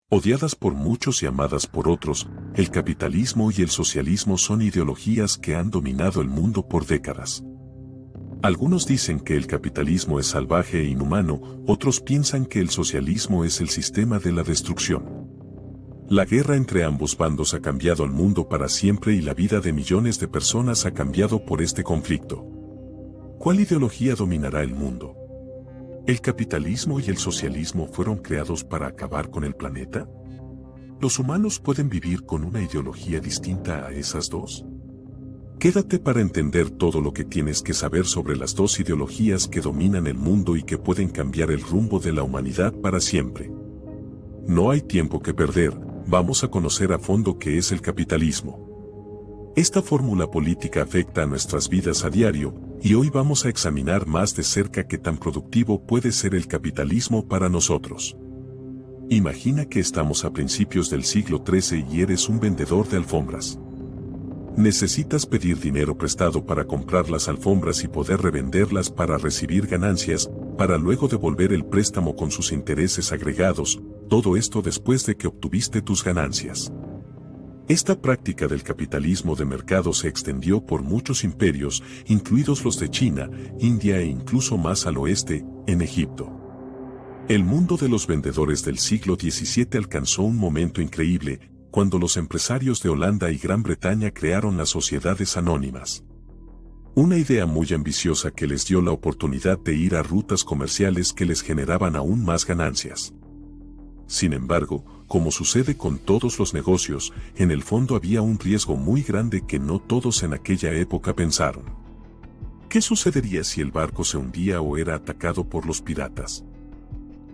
Odiadas por muchos y amadas por otros, el capitalismo y el socialismo son ideologías que han dominado el mundo por décadas. Algunos dicen que el capitalismo es salvaje e inhumano, otros piensan que el socialismo es el sistema de la destrucción. La guerra entre ambos bandos ha cambiado al mundo para siempre y la vida de millones de personas ha cambiado por este conflicto. ¿Cuál ideología dominará el mundo? ¿El capitalismo y el socialismo fueron creados para acabar con el planeta? ¿Los humanos pueden vivir con una ideología distinta a esas dos? Quédate para entender todo lo que tienes que saber sobre las dos ideologías que dominan el mundo y que pueden cambiar el rumbo de la humanidad para siempre. No hay tiempo que perder, vamos a conocer a fondo qué es el capitalismo. Esta fórmula política afecta a nuestras vidas a diario, y hoy vamos a examinar más de cerca qué tan productivo puede ser el capitalismo para nosotros. Imagina que estamos a principios del siglo XIII y eres un vendedor de alfombras. Necesitas pedir dinero prestado para comprar las alfombras y poder revenderlas para recibir ganancias, para luego devolver el préstamo con sus intereses agregados, todo esto después de que obtuviste tus ganancias. Esta práctica del capitalismo de mercado se extendió por muchos imperios, incluidos los de China, India e incluso más al oeste, en Egipto. El mundo de los vendedores del siglo XVII alcanzó un momento increíble, cuando los empresarios de Holanda y Gran Bretaña crearon las sociedades anónimas. Una idea muy ambiciosa que les dio la oportunidad de ir a rutas comerciales que les generaban aún más ganancias. Sin embargo, como sucede con todos los negocios, en el fondo había un riesgo muy grande que no todos en aquella época pensaron. ¿Qué sucedería si el barco se hundía o era atacado por los piratas?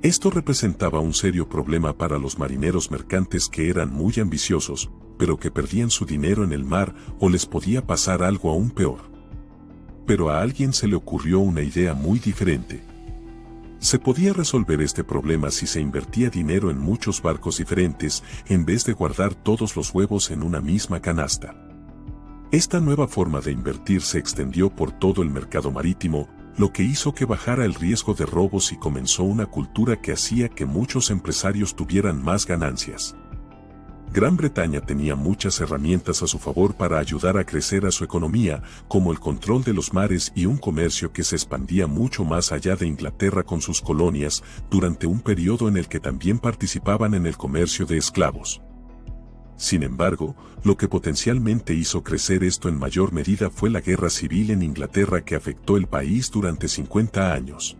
Esto representaba un serio problema para los marineros mercantes que eran muy ambiciosos, pero que perdían su dinero en el mar o les podía pasar algo aún peor. Pero a alguien se le ocurrió una idea muy diferente. Se podía resolver este problema si se invertía dinero en muchos barcos diferentes, en vez de guardar todos los huevos en una misma canasta. Esta nueva forma de invertir se extendió por todo el mercado marítimo, lo que hizo que bajara el riesgo de robos y comenzó una cultura que hacía que muchos empresarios tuvieran más ganancias. Gran Bretaña tenía muchas herramientas a su favor para ayudar a crecer a su economía, como el control de los mares y un comercio que se expandía mucho más allá de Inglaterra con sus colonias, durante un periodo en el que también participaban en el comercio de esclavos. Sin embargo, lo que potencialmente hizo crecer esto en mayor medida fue la guerra civil en Inglaterra que afectó el país durante 50 años.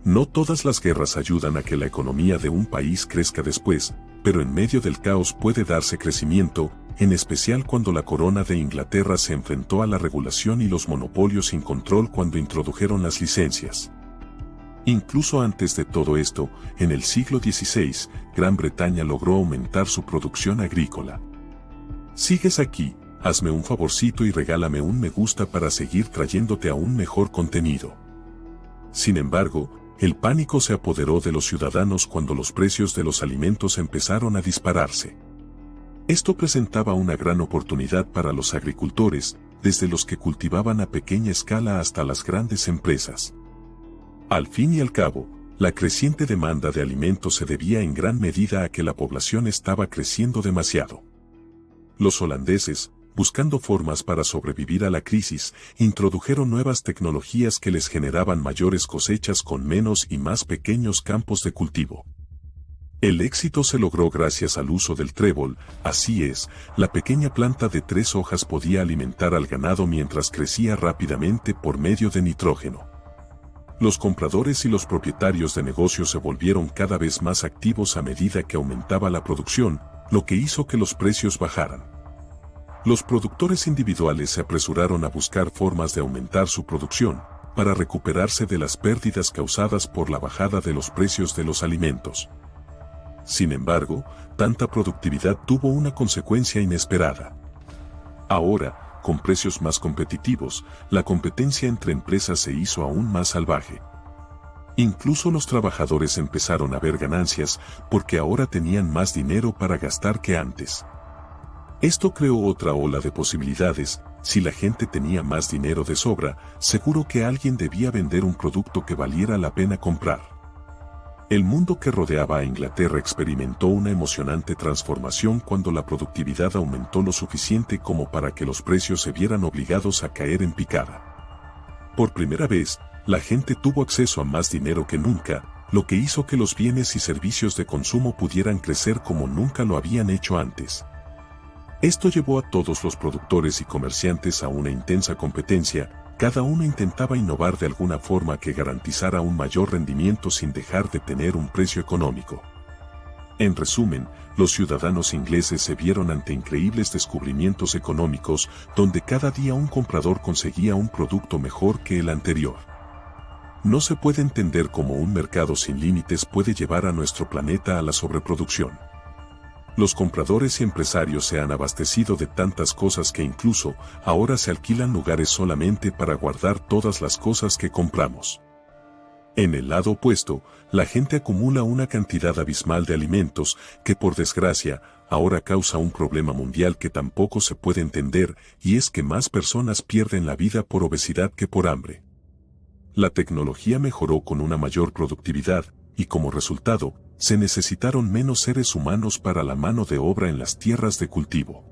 No todas las guerras ayudan a que la economía de un país crezca después, pero en medio del caos puede darse crecimiento, en especial cuando la corona de Inglaterra se enfrentó a la regulación y los monopolios sin control cuando introdujeron las licencias. Incluso antes de todo esto, en el siglo XVI, Gran Bretaña logró aumentar su producción agrícola. ¿Sigues aquí? Hazme un favorcito y regálame un me gusta para seguir trayéndote aún mejor contenido. Sin embargo, el pánico se apoderó de los ciudadanos cuando los precios de los alimentos empezaron a dispararse. Esto presentaba una gran oportunidad para los agricultores, desde los que cultivaban a pequeña escala hasta las grandes empresas. Al fin y al cabo, la creciente demanda de alimentos se debía en gran medida a que la población estaba creciendo demasiado. Los holandeses, buscando formas para sobrevivir a la crisis, introdujeron nuevas tecnologías que les generaban mayores cosechas con menos y más pequeños campos de cultivo. El éxito se logró gracias al uso del trébol, así es, la pequeña planta de 3 hojas podía alimentar al ganado mientras crecía rápidamente por medio de nitrógeno. Los compradores y los propietarios de negocios se volvieron cada vez más activos a medida que aumentaba la producción, lo que hizo que los precios bajaran. Los productores individuales se apresuraron a buscar formas de aumentar su producción, para recuperarse de las pérdidas causadas por la bajada de los precios de los alimentos. Sin embargo, tanta productividad tuvo una consecuencia inesperada. Ahora, con precios más competitivos, la competencia entre empresas se hizo aún más salvaje. Incluso los trabajadores empezaron a ver ganancias porque ahora tenían más dinero para gastar que antes. Esto creó otra ola de posibilidades. Si la gente tenía más dinero de sobra, seguro que alguien debía vender un producto que valiera la pena comprar. El mundo que rodeaba a Inglaterra experimentó una emocionante transformación cuando la productividad aumentó lo suficiente como para que los precios se vieran obligados a caer en picada. Por primera vez, la gente tuvo acceso a más dinero que nunca, lo que hizo que los bienes y servicios de consumo pudieran crecer como nunca lo habían hecho antes. Esto llevó a todos los productores y comerciantes a una intensa competencia. Cada uno intentaba innovar de alguna forma que garantizara un mayor rendimiento sin dejar de tener un precio económico. En resumen, los ciudadanos ingleses se vieron ante increíbles descubrimientos económicos, donde cada día un comprador conseguía un producto mejor que el anterior. No se puede entender cómo un mercado sin límites puede llevar a nuestro planeta a la sobreproducción. Los compradores y empresarios se han abastecido de tantas cosas que incluso ahora se alquilan lugares solamente para guardar todas las cosas que compramos. En el lado opuesto, la gente acumula una cantidad abismal de alimentos que, por desgracia, ahora causa un problema mundial que tampoco se puede entender, y es que más personas pierden la vida por obesidad que por hambre. La tecnología mejoró con una mayor productividad, y como resultado, se necesitaron menos seres humanos para la mano de obra en las tierras de cultivo.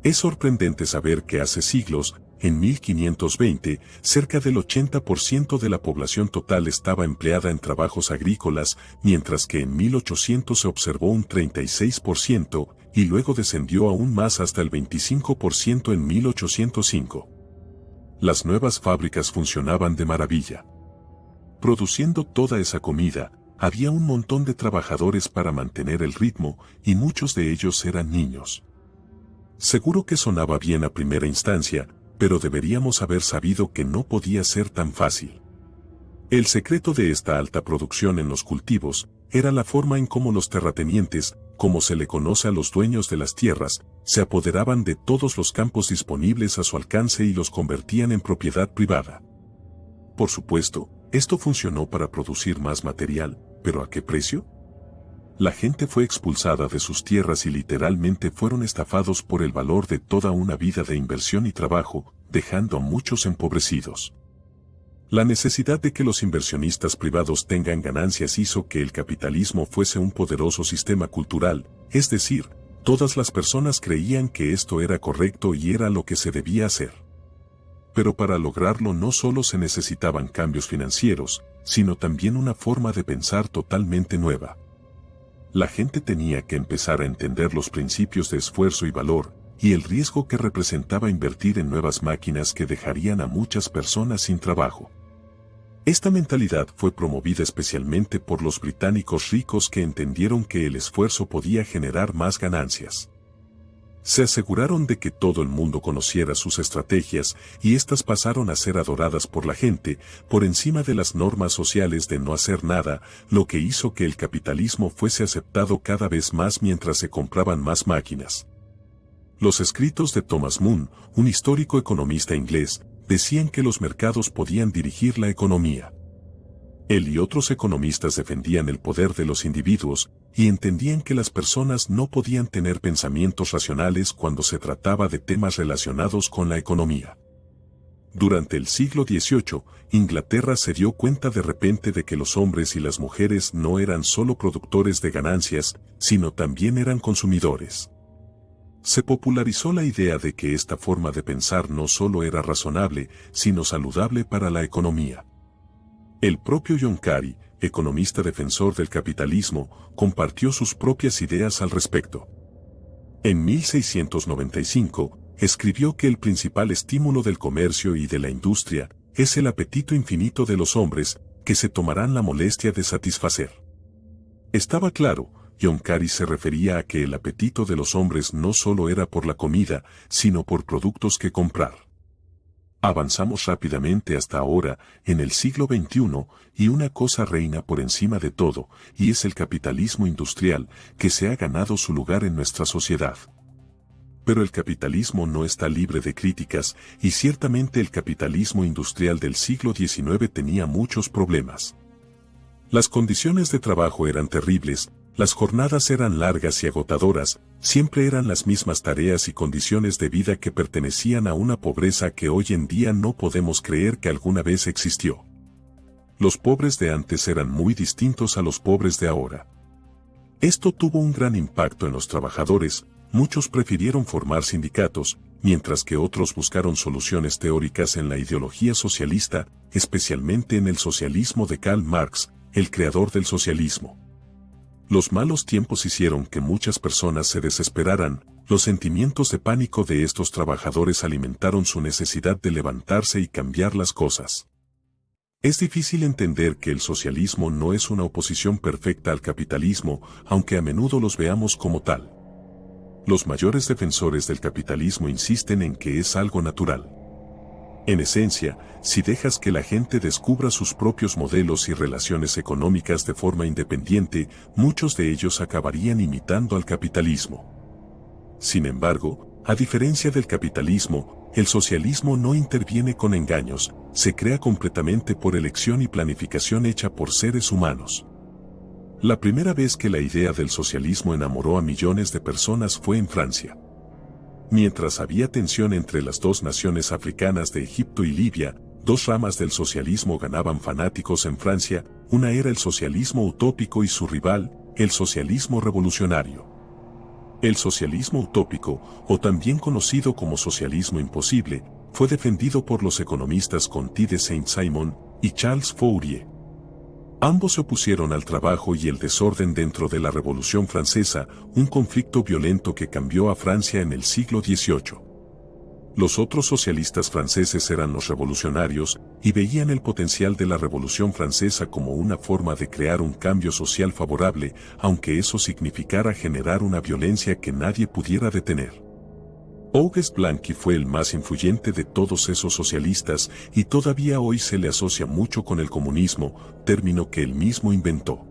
Es sorprendente saber que hace siglos, en 1520, cerca del 80% de la población total estaba empleada en trabajos agrícolas, mientras que en 1800 se observó un 36%, y luego descendió aún más hasta el 25% en 1805. Las nuevas fábricas funcionaban de maravilla. Produciendo toda esa comida, había un montón de trabajadores para mantener el ritmo, y muchos de ellos eran niños. Seguro que sonaba bien a primera instancia, pero deberíamos haber sabido que no podía ser tan fácil. El secreto de esta alta producción en los cultivos era la forma en cómo los terratenientes, como se le conoce a los dueños de las tierras, se apoderaban de todos los campos disponibles a su alcance y los convertían en propiedad privada. Por supuesto, esto funcionó para producir más material, ¿pero a qué precio? La gente fue expulsada de sus tierras y literalmente fueron estafados por el valor de toda una vida de inversión y trabajo, dejando a muchos empobrecidos. La necesidad de que los inversionistas privados tengan ganancias hizo que el capitalismo fuese un poderoso sistema cultural, es decir, todas las personas creían que esto era correcto y era lo que se debía hacer. Pero para lograrlo no solo se necesitaban cambios financieros, sino también una forma de pensar totalmente nueva. La gente tenía que empezar a entender los principios de esfuerzo y valor, y el riesgo que representaba invertir en nuevas máquinas que dejarían a muchas personas sin trabajo. Esta mentalidad fue promovida especialmente por los británicos ricos que entendieron que el esfuerzo podía generar más ganancias. Se aseguraron de que todo el mundo conociera sus estrategias y éstas pasaron a ser adoradas por la gente, por encima de las normas sociales de no hacer nada, lo que hizo que el capitalismo fuese aceptado cada vez más mientras se compraban más máquinas. Los escritos de Thomas Moon, un histórico economista inglés, decían que los mercados podían dirigir la economía. Él y otros economistas defendían el poder de los individuos y entendían que las personas no podían tener pensamientos racionales cuando se trataba de temas relacionados con la economía. Durante el siglo XVIII, Inglaterra se dio cuenta de repente de que los hombres y las mujeres no eran solo productores de ganancias, sino también eran consumidores. Se popularizó la idea de que esta forma de pensar no solo era razonable, sino saludable para la economía. El propio John Carey, economista defensor del capitalismo, compartió sus propias ideas al respecto. En 1695, escribió que el principal estímulo del comercio y de la industria es el apetito infinito de los hombres, que se tomarán la molestia de satisfacer. Estaba claro, John Carey se refería a que el apetito de los hombres no solo era por la comida, sino por productos que comprar. Avanzamos rápidamente hasta ahora, en el siglo XXI, y una cosa reina por encima de todo, y es el capitalismo industrial, que se ha ganado su lugar en nuestra sociedad. Pero el capitalismo no está libre de críticas, y ciertamente el capitalismo industrial del siglo XIX tenía muchos problemas. Las condiciones de trabajo eran terribles, las jornadas eran largas y agotadoras, siempre eran las mismas tareas y condiciones de vida que pertenecían a una pobreza que hoy en día no podemos creer que alguna vez existió. Los pobres de antes eran muy distintos a los pobres de ahora. Esto tuvo un gran impacto en los trabajadores, muchos prefirieron formar sindicatos, mientras que otros buscaron soluciones teóricas en la ideología socialista, especialmente en el socialismo de Karl Marx, el creador del socialismo. Los malos tiempos hicieron que muchas personas se desesperaran, los sentimientos de pánico de estos trabajadores alimentaron su necesidad de levantarse y cambiar las cosas. Es difícil entender que el socialismo no es una oposición perfecta al capitalismo, aunque a menudo los veamos como tal. Los mayores defensores del capitalismo insisten en que es algo natural. En esencia, si dejas que la gente descubra sus propios modelos y relaciones económicas de forma independiente, muchos de ellos acabarían imitando al capitalismo. Sin embargo, a diferencia del capitalismo, el socialismo no interviene con engaños, se crea completamente por elección y planificación hecha por seres humanos. La primera vez que la idea del socialismo enamoró a millones de personas fue en Francia. Mientras había tensión entre las dos naciones africanas de Egipto y Libia, dos ramas del socialismo ganaban fanáticos en Francia, una era el socialismo utópico y su rival, el socialismo revolucionario. El socialismo utópico, o también conocido como socialismo imposible, fue defendido por los economistas Conti de Saint-Simon y Charles Fourier. Ambos se opusieron al trabajo y el desorden dentro de la Revolución Francesa, un conflicto violento que cambió a Francia en el siglo XVIII. Los otros socialistas franceses eran los revolucionarios, y veían el potencial de la Revolución Francesa como una forma de crear un cambio social favorable, aunque eso significara generar una violencia que nadie pudiera detener. Auguste Blanqui fue el más influyente de todos esos socialistas y todavía hoy se le asocia mucho con el comunismo, término que él mismo inventó.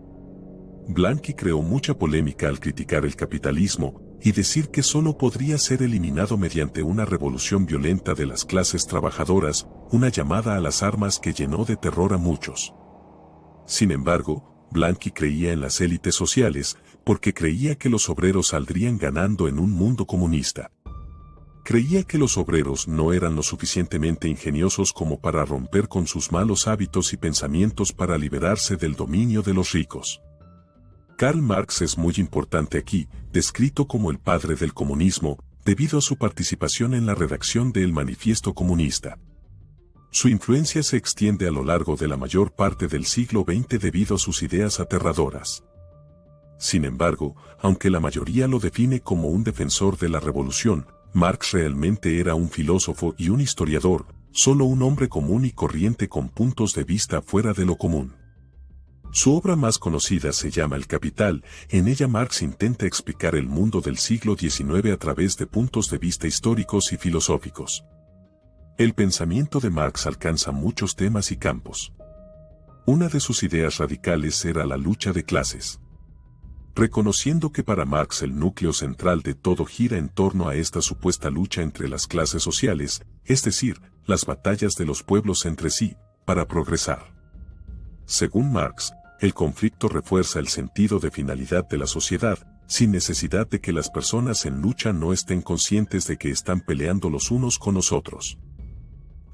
Blanqui creó mucha polémica al criticar el capitalismo y decir que solo podría ser eliminado mediante una revolución violenta de las clases trabajadoras, una llamada a las armas que llenó de terror a muchos. Sin embargo, Blanqui creía en las élites sociales porque creía que los obreros saldrían ganando en un mundo comunista. Creía que los obreros no eran lo suficientemente ingeniosos como para romper con sus malos hábitos y pensamientos para liberarse del dominio de los ricos. Karl Marx es muy importante aquí, descrito como el padre del comunismo, debido a su participación en la redacción del Manifiesto Comunista. Su influencia se extiende a lo largo de la mayor parte del siglo XX debido a sus ideas aterradoras. Sin embargo, aunque la mayoría lo define como un defensor de la revolución, Marx realmente era un filósofo y un historiador, solo un hombre común y corriente con puntos de vista fuera de lo común. Su obra más conocida se llama El Capital, en ella Marx intenta explicar el mundo del siglo XIX a través de puntos de vista históricos y filosóficos. El pensamiento de Marx alcanza muchos temas y campos. Una de sus ideas radicales era la lucha de clases. Reconociendo que para Marx el núcleo central de todo gira en torno a esta supuesta lucha entre las clases sociales, es decir, las batallas de los pueblos entre sí, para progresar. Según Marx, el conflicto refuerza el sentido de finalidad de la sociedad, sin necesidad de que las personas en lucha no estén conscientes de que están peleando los unos con los otros.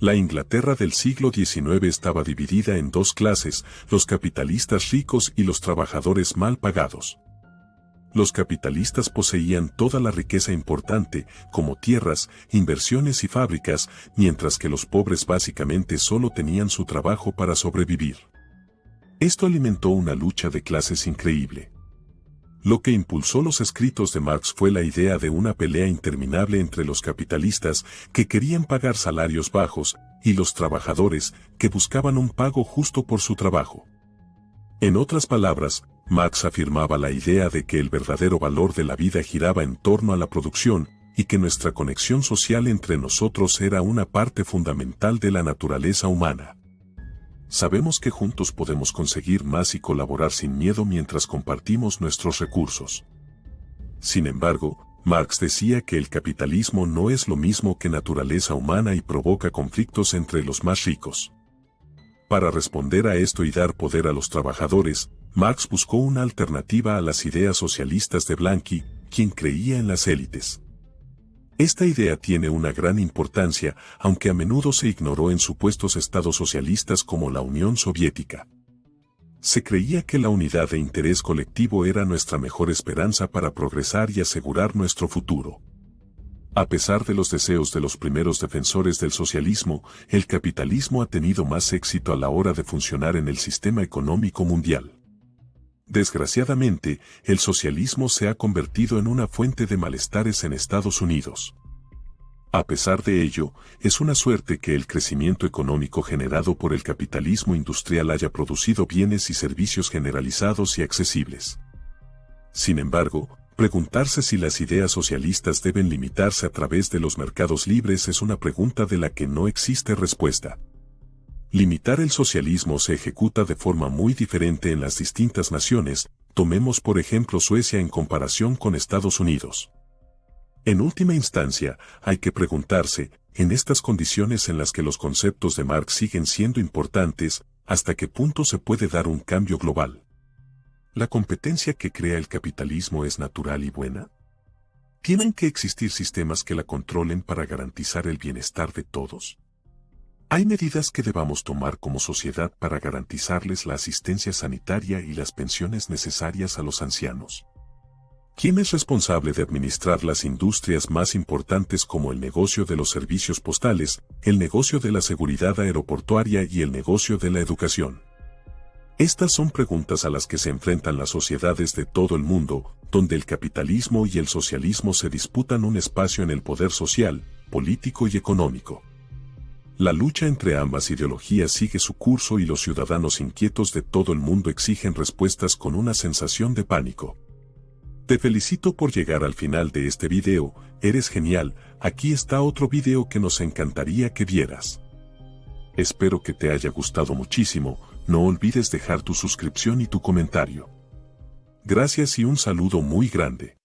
La Inglaterra del siglo XIX estaba dividida en dos clases, los capitalistas ricos y los trabajadores mal pagados. Los capitalistas poseían toda la riqueza importante, como tierras, inversiones y fábricas, mientras que los pobres básicamente solo tenían su trabajo para sobrevivir. Esto alimentó una lucha de clases increíble. Lo que impulsó los escritos de Marx fue la idea de una pelea interminable entre los capitalistas, que querían pagar salarios bajos, y los trabajadores, que buscaban un pago justo por su trabajo. En otras palabras, Marx afirmaba la idea de que el verdadero valor de la vida giraba en torno a la producción, y que nuestra conexión social entre nosotros era una parte fundamental de la naturaleza humana. Sabemos que juntos podemos conseguir más y colaborar sin miedo mientras compartimos nuestros recursos. Sin embargo, Marx decía que el capitalismo no es lo mismo que naturaleza humana y provoca conflictos entre los más ricos. Para responder a esto y dar poder a los trabajadores, Marx buscó una alternativa a las ideas socialistas de Blanqui, quien creía en las élites. Esta idea tiene una gran importancia, aunque a menudo se ignoró en supuestos estados socialistas como la Unión Soviética. Se creía que la unidad de interés colectivo era nuestra mejor esperanza para progresar y asegurar nuestro futuro. A pesar de los deseos de los primeros defensores del socialismo, el capitalismo ha tenido más éxito a la hora de funcionar en el sistema económico mundial. Desgraciadamente, el socialismo se ha convertido en una fuente de malestares en Estados Unidos. A pesar de ello, es una suerte que el crecimiento económico generado por el capitalismo industrial haya producido bienes y servicios generalizados y accesibles. Sin embargo, preguntarse si las ideas socialistas deben limitarse a través de los mercados libres es una pregunta de la que no existe respuesta. Limitar el socialismo se ejecuta de forma muy diferente en las distintas naciones, tomemos por ejemplo Suecia en comparación con Estados Unidos. En última instancia, hay que preguntarse, en estas condiciones en las que los conceptos de Marx siguen siendo importantes, ¿hasta qué punto se puede dar un cambio global? ¿La competencia que crea el capitalismo es natural y buena? ¿Tienen que existir sistemas que la controlen para garantizar el bienestar de todos? ¿Hay medidas que debamos tomar como sociedad para garantizarles la asistencia sanitaria y las pensiones necesarias a los ancianos? ¿Quién es responsable de administrar las industrias más importantes como el negocio de los servicios postales, el negocio de la seguridad aeroportuaria y el negocio de la educación? Estas son preguntas a las que se enfrentan las sociedades de todo el mundo, donde el capitalismo y el socialismo se disputan un espacio en el poder social, político y económico. La lucha entre ambas ideologías sigue su curso y los ciudadanos inquietos de todo el mundo exigen respuestas con una sensación de pánico. Te felicito por llegar al final de este video, eres genial, aquí está otro video que nos encantaría que vieras. Espero que te haya gustado muchísimo, no olvides dejar tu suscripción y tu comentario. Gracias y un saludo muy grande.